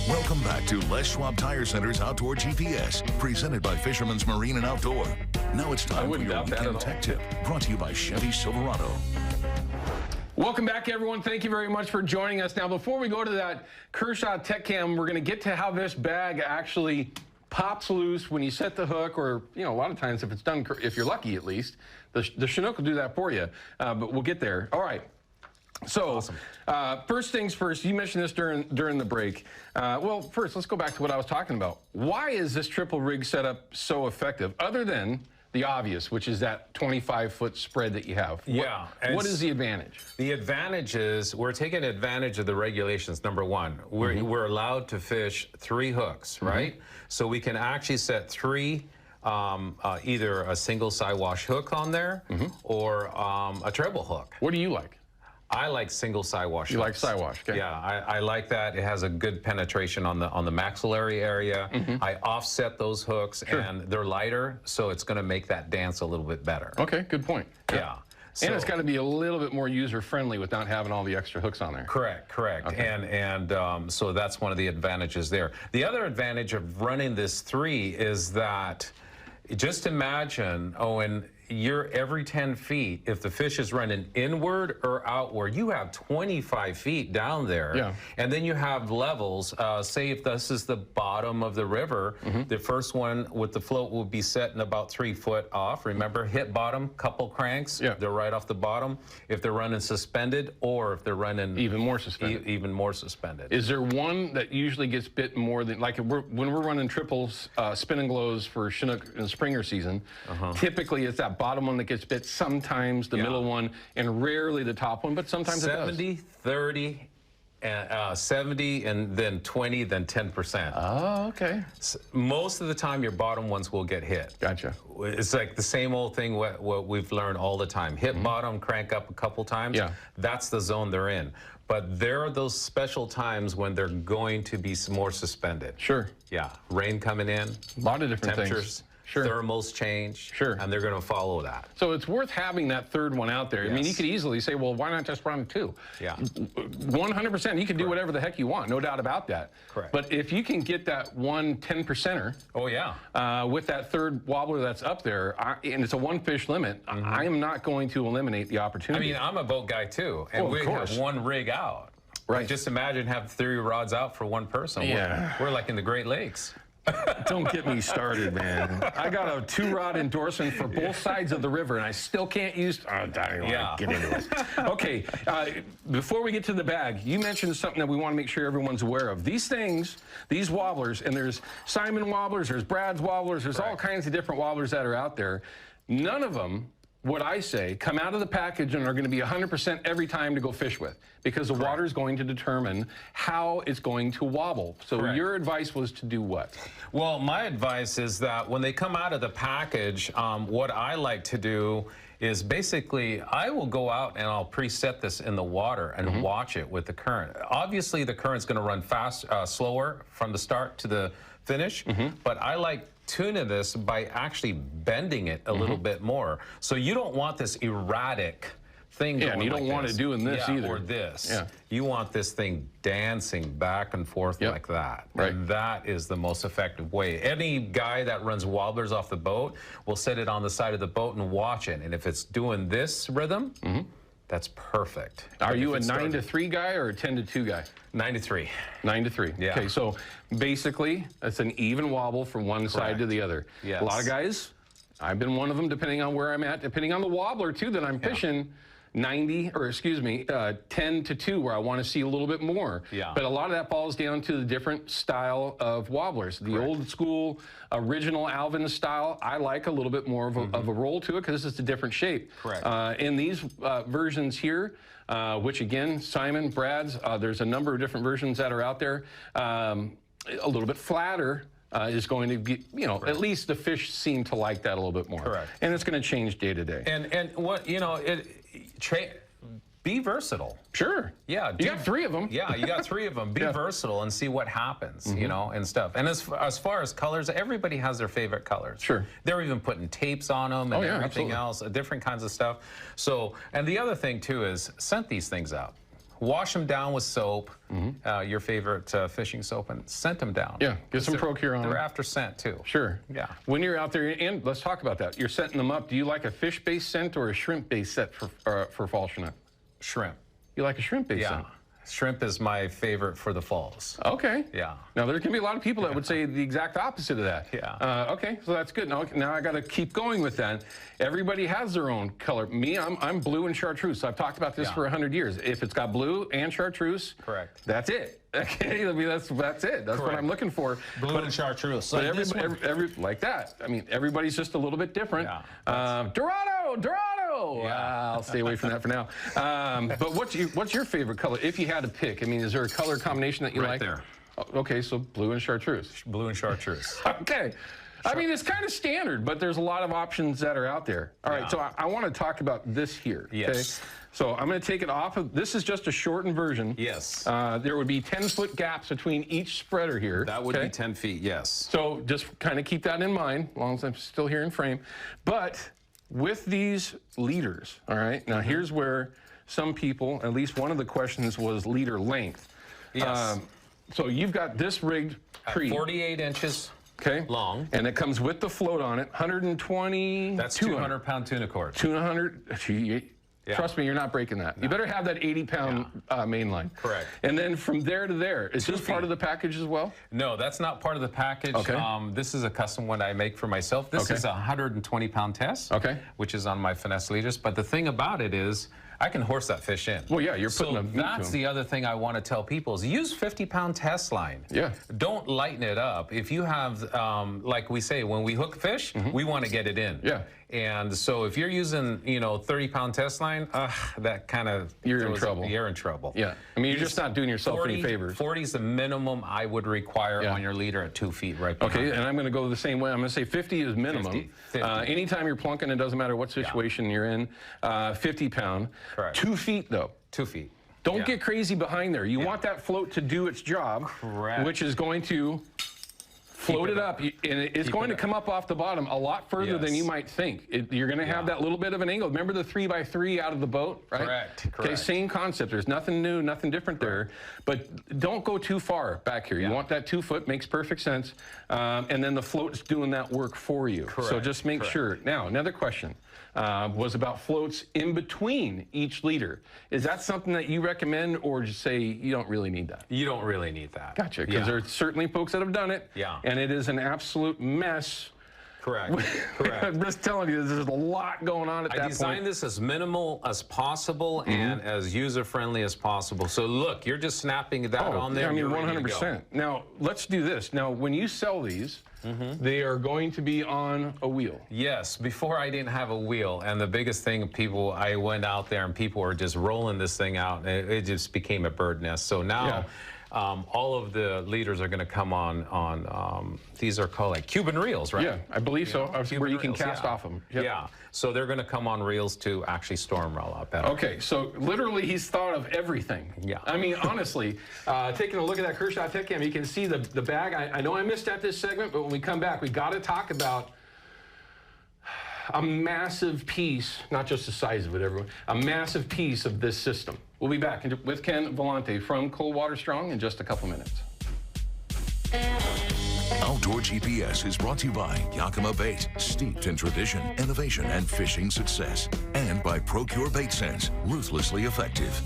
Welcome back to Les Schwab Tire Center's Outdoor GPS, presented by Fisherman's Marine and Outdoor. Now it's time for your weekend tech tip, brought to you by Chevy Silverado. Welcome back, everyone. Thank you very much for joining us. Now, before we go to that Kershaw Tech Cam, we're going to get to how this bag actually pops loose when you set the hook, or, you know, a lot of times if it's done, if you're lucky at least, the Chinook will do that for you, but we'll get there. All right. So, awesome. First things first, you mentioned this during the break. Well, first, let's go back to what I was talking about. Why is this triple rig setup so effective, other than the obvious, which is that 25-foot spread that you have? What is the advantage? The advantage is we're taking advantage of the regulations. Number one, we're allowed to fish 3 hooks, right? So we can actually set 3, either a single side-wash hook on there or a treble hook. What do you like? I like single side-wash. You like side-wash, okay. Yeah, I like that. It has a good penetration on the maxillary area. I offset those hooks, and they're lighter, so it's going to make that dance a little bit better. Okay, good point. Yeah. So, and it's got to be a little bit more user-friendly without having all the extra hooks on there. Correct. Okay. And so that's one of the advantages there. The other advantage of running this 3 is that, just imagine, Owen, you're every 10 feet, if the fish is running inward or outward, you have 25 feet down there. Yeah. And then you have levels. Say if this is the bottom of the river, the first one with the float will be setting about 3 foot off. Remember, hit bottom, couple cranks, they're right off the bottom. If they're running suspended, or if they're running even more suspended. Even more suspended. Is there one that usually gets bit more than, like when we're running triples, spin and glows for Chinook in the Springer season, typically it's that bottom one that gets bit, sometimes the middle one, and rarely the top one, but sometimes 70, it does. 30, 70, and then 20, then 10%. Oh, okay. Most of the time, your bottom ones will get hit. Gotcha. It's like the same old thing what we've learned all the time. Hit bottom, crank up a couple times. Yeah. That's the zone they're in. But there are those special times when they're going to be more suspended. Sure. Yeah. Rain coming in. A lot of different temperatures. Things. Sure. Thermals change, and they're going to follow that. So it's worth having that third one out there. I mean, you could easily say, well, why not just run 2? Yeah. 100%, you can do whatever the heck you want, no doubt about that. Correct. But if you can get that 1 10%er, with that third wobbler that's up there, and it's a 1 fish limit, I am not going to eliminate the opportunity. I mean, I'm a boat guy too, and we have 1 rig out. Right. Just imagine have 3 rods out for 1 person. Yeah. We're like in the Great Lakes. Don't get me started, man. I got a 2-rod endorsement for both sides of the river, and I still can't use. I don't want to get into this. Okay, before we get to the bag, you mentioned something that we want to make sure everyone's aware of. These things, these wobblers, and there's Simon wobblers, there's Brad's wobblers, there's all kinds of different wobblers that are out there. None of them, what I say, come out of the package and are going to be 100% every time to go fish with, because the water is going to determine how it's going to wobble. So your advice was to do what? Well, my advice is that when they come out of the package, what I like to do is basically I will go out and I'll preset this in the water and watch it with the current. Obviously, the current's going to run slower from the start to the finish, but I like tuning this by actually bending it a little bit more. So you don't want this erratic thing going and you don't want it doing this either. Or this. You want this thing dancing back and forth like that. And that is the most effective way. Any guy that runs wobblers off the boat will set it on the side of the boat and watch it. And if it's doing this rhythm, that's perfect. Are you a 9 to 3 guy or a 10 to 2 guy? 9 to 3. 9 to 3. Yeah. Okay, so basically, it's an even wobble from one side to the other. Yes. A lot of guys, I've been one of them, depending on where I'm at, depending on the wobbler too that I'm fishing. 10 to 2, where I want to see a little bit more. But a lot of that falls down to the different style of wobblers. The old school, original Alvin style, I like a little bit more of a roll to it because it's a different shape. In these versions here, which again, Simon, Brad's, there's a number of different versions that are out there. A little bit flatter is going to be, at least the fish seem to like that a little bit more. And it's going to change day to day. And what, be versatile. Sure. Yeah. You got 3 of them. Yeah, you got 3 of them. Be versatile and see what happens, and stuff. And as far as colors, everybody has their favorite colors. Sure. They're even putting tapes on them and everything else, different kinds of stuff. So, and the other thing too is scent these things out. wash them down with soap, your favorite fishing soap, and scent them down. Yeah, get some Procure on them. They're after scent too. Sure. Yeah. When you're out there, and let's talk about that. You're setting them up. Do you like a fish-based scent or a shrimp-based scent for fall Chinook? Shrimp. You like a shrimp-based scent? Shrimp is my favorite for the falls. Okay. Yeah. Now, there can be a lot of people that would say the exact opposite of that. Yeah. Okay, so that's good. Now I got to keep going with that. Everybody has their own color. Me, I'm blue and chartreuse. I've talked about this for 100 years. If it's got blue and chartreuse, correct. That's it. Okay, I mean, that's it. That's what I'm looking for. Blue and chartreuse. But like that. I mean, everybody's just a little bit different. Yeah. Dorado! Yeah. I'll stay away from that for now. But what's your favorite color, if you had to pick? I mean, is there a color combination that you like? Right there. Okay, so blue and chartreuse. Blue and chartreuse. Okay. I mean, it's kind of standard, but there's a lot of options that are out there. All right, so I want to talk about this here. Yes. Okay? So I'm going to take it off of, this is just a shortened version. Yes. There would be 10-foot gaps between each spreader here. That would be 10 feet, yes. So just kind of keep that in mind, as long as I'm still here in frame. But with these leaders, all right, now here's where some people, at least one of the questions was leader length. Yes. So you've got this rigged pre. 48 inches. Okay. Long. And it comes with the float on it, 120. That's 200-pound tuna cord. 200. Trust me, you're not breaking that. No. You better have that 80-pound main line. Correct. And then from there to there, is this part of the package as well? No, that's not part of the package. Okay. This is a custom one I make for myself. This is a 120-pound test, which is on my finesse leaders. But the thing about it is, I can horse that fish in. Well, yeah, you're putting that's the other thing I want to tell people is use 50-pound test line. Yeah. Don't lighten it up. If you have, like we say, when we hook fish, we want to get it in. Yeah. And so if you're using, 30-pound test line, that kind of... You're in trouble. You're in trouble. Yeah. I mean, you're just not doing yourself any favors. 40 is the minimum I would require on your leader at 2 feet right behind. Okay, and I'm going to go the same way. I'm going to say 50 is minimum. 50. Anytime you're plunking, it doesn't matter what situation you're in. 50-pound. Correct. 2 feet, though. 2 feet. Don't get crazy behind there. You want that float to do its job, which is going to float it up, and it's going to come up off the bottom a lot further than you might think. You're going to have that little bit of an angle. Remember the 3x3 out of the boat, right? Correct. Okay, same concept. There's nothing new, nothing different there. But don't go too far back here. You want that 2 foot, makes perfect sense. And then the float's doing that work for you. Correct. So just make sure. Now, another question was about floats in between each leader. Is that something that you recommend, or just say you don't really need that? You don't really need that. Gotcha, because there are certainly folks that have done it. Yeah. And it is an absolute mess. Correct. Correct. I'm just telling you, there's a lot going on at that point. I designed this as minimal as possible and as user-friendly as possible. So look, you're just snapping that on there. I mean, 100%. Now, let's do this. Now, when you sell these, they are going to be on a wheel. Yes, before I didn't have a wheel, and the biggest thing, I went out there and people were just rolling this thing out, and it just became a bird nest. So now, all of the leaders are going to come on these are called like Cuban reels, right? Yeah, I believe so. Where you can cast off them. Yep. Yeah, so they're going to come on reels to actually store them a lot better. Okay, so literally he's thought of everything. Yeah. I mean, honestly, taking a look at that Kershaw Tech Cam, you can see the bag. I know I missed at this segment, but when we come back, we got to talk about a massive piece, not just the size of it, everyone, a massive piece of this system. We'll be back with Ken Vellante from Coldwater Strong in just a couple minutes. Outdoor GPS is brought to you by Yakima Bait, steeped in tradition, innovation, and fishing success. And by Procure Bait Sense, ruthlessly effective.